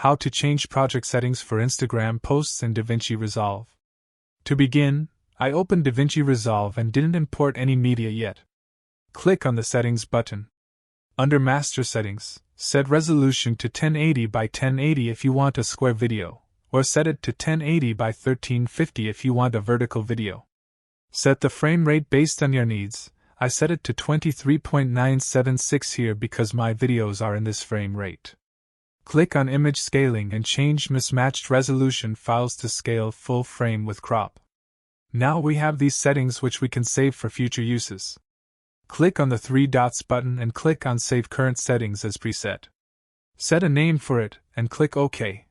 How to change project settings for Instagram posts in Davinci Resolve. To begin, I opened Davinci Resolve and didn't import any media yet. Click on the Settings button. Under Master Settings, set resolution to 1080 by 1080 if you want a square video, or set it to 1080 by 1350 if you want a vertical video. Set the frame rate based on your needs. I set it to 23.976 here because my videos are in this frame rate. Click on Image Scaling and change mismatched resolution files to scale full frame with crop. Now we have these settings which we can save for future uses. Click on the three dots button and click on Save Current Settings as preset. Set a name for it and click OK.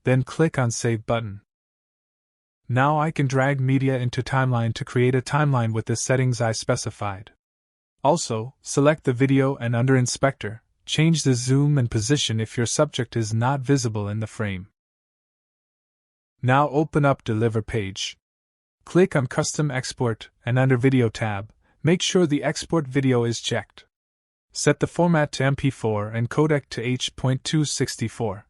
Then click on Save button. Now I can drag media into timeline to create a timeline with the settings I specified. Also, select the video and under Inspector, change the zoom and position if your subject is not visible in the frame. Now open up Deliver page. Click on Custom Export and under Video tab, make sure the Export Video is checked. Set the format to MP4 and codec to H.264.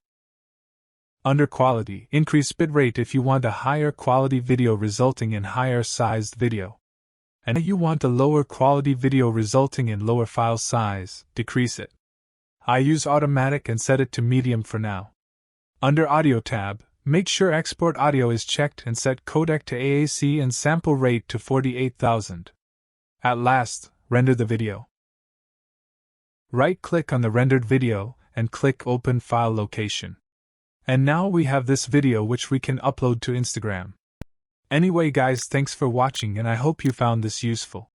Under Quality, increase bitrate if you want a higher quality video resulting in higher sized video. And if you want a lower quality video resulting in lower file size, decrease it. I use automatic and set it to medium for now. Under Audio tab, make sure Export Audio is checked and set codec to AAC and sample rate to 48,000. At last, render the video. Right-click on the rendered video and click Open File Location. And now we have this video which we can upload to Instagram. Anyway guys, thanks for watching and I hope you found this useful.